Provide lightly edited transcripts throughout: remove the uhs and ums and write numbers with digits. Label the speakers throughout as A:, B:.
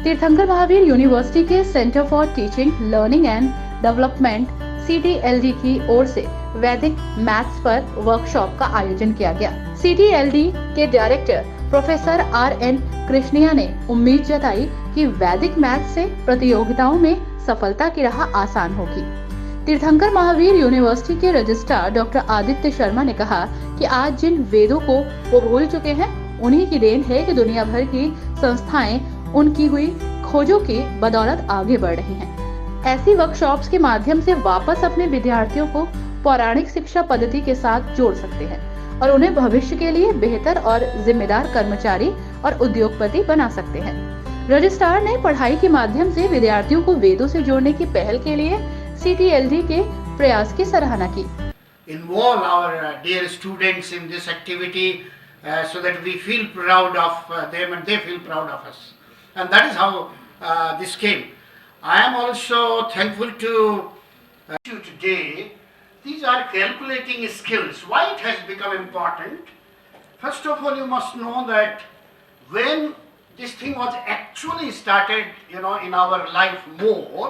A: तीर्थंकर महावीर यूनिवर्सिटी के centre for teaching learning and development CTLD की ओर से वैदिक मैथ्स पर वर्कशॉप का आयोजन किया गया। CTLD के डायरेक्टर प्रोफेसर आरएन कृष्णिया ने उम्मीद जताई कि वैदिक मैथ्स से प्रतियोगिताओं में सफलता की राह आसान होगी। तीर्थंकर महावीर यूनिवर्सिटी के रजिस्ट्रार डॉक्टर आदित्य शर्मा ने कहा कि आज जिन वेदों को वो भूल चुके हैं, उन्हीं की देन है कि दुनिया भर की संस्थाएं उनकी हुई खोजों की बदौलत आगे बढ़ रही हैं। ऐसी वर्कशॉप्स के माध्यम से वापस अपने विद्यार्थियों को पौराणिक शिक्षा पद्धति के साथ जोड़ सकते हैं और उन्हें भविष्य के लिए बेहतर और जिम्मेदार कर्मचारी और उद्योगपति बना सकते हैं। रजिस्ट्रार ने पढ़ाई के माध्यम से विद्यार्थियों को वेदों से जोड़ने की पहल के लिए CTLD के प्रयास की सराहना की।
B: Involve our dear students in this activity so that we feel proud of them and they feel proud of us. And that is how this came. I am also thankful to you today. These are calculating skills. Why it has become important? First of all, you must know that when this thing was actually started, in our life more,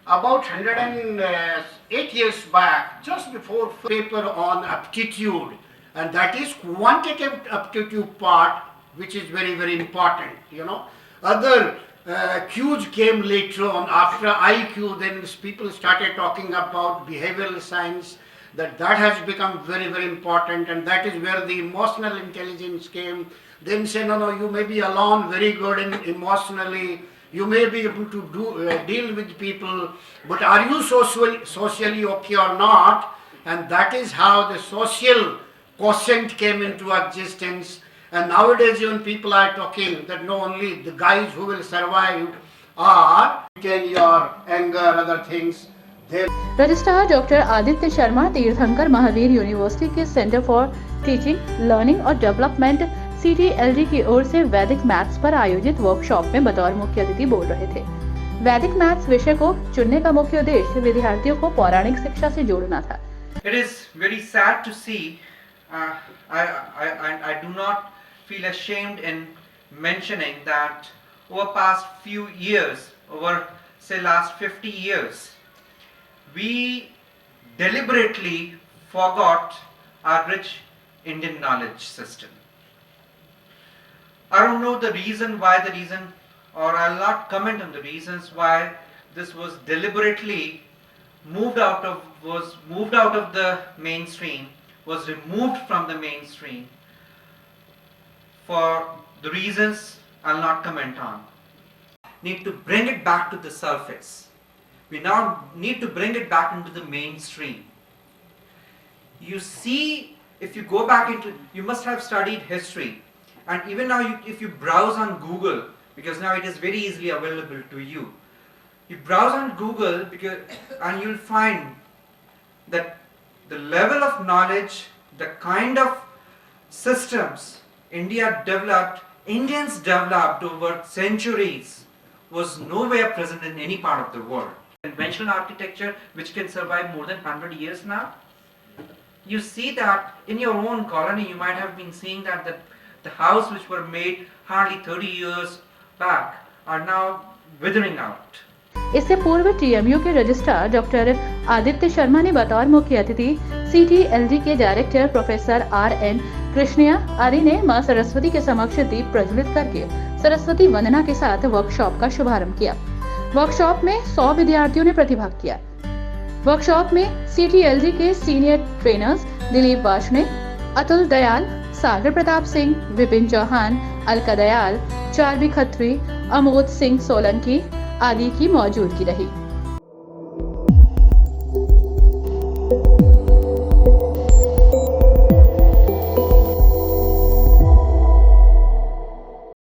B: about 108 years back, just before paper on aptitude, and that is quantitative aptitude part, which is very, very important, Other Qs came later on after IQ, then people started talking about behavioral science, that has become very, very important, and that is where the emotional intelligence came. Then say, no, you may be alone, very good emotionally, you may be able to deal with people, but are you socially okay or not? And that is how the social quotient came into existence. And nowadays even people are talking that no, only the guys who will survive are your anger, other things.
A: Registrar doctor Aditya Sharma तीर्थंकर Mahavir university के centre for teaching learning और development CTLD की ओर से वैदिक maths पर आयोजित workshop में बतौर मुख्य अतिथि बोल रहे थे। वैदिक मैथ्स विषय को चुनने का मुख्य उद्देश्य विद्यार्थियों को पौराणिक शिक्षा से जोड़ना था।
C: It is very sad to see. I do not feel ashamed in mentioning that over past few years, over say last 50 years, we deliberately forgot our rich Indian knowledge system. I don't know the reason or I'll not comment on the reasons why this was deliberately moved out of the mainstream, was removed from the mainstream. For the reasons I'll not comment on. Need to bring it back to the surface. We now need to bring it back into the mainstream. You see, if you go back into, you must have studied history, and even now if you browse on Google, because now it is very easily available to you, you browse on Google and you'll find that the level of knowledge, the kind of systems Indians developed over centuries was nowhere present in any part of the world. Conventional architecture which can survive more than 100 years now. You see that in your own colony you might have been seeing that the house which were made hardly 30 years back are now withering out.
A: इससे पूर्व TMU के registrar doctor Aditya Sharma ने बतौर मुख्य अतिथि CTLD के director professor RN Krishniya आदि ने मां सरस्वती के समक्ष दीप प्रज्वलित करके सरस्वती वंदना के साथ वर्कशॉप का शुभारंभ किया। वर्कशॉप में 100 विद्यार्थियों ने प्रतिभाग किया। वर्कशॉप में CTLD के सीनियर ट्रेनर्स दिलीप वार्ष्णेय, अतुल दयाल, सागर प्रताप सिंह, विपिन चौहान, अलका दयाल, चार्वी खत्री, अमोद सिंह सोलंकी आदि की मौजूदगी रही।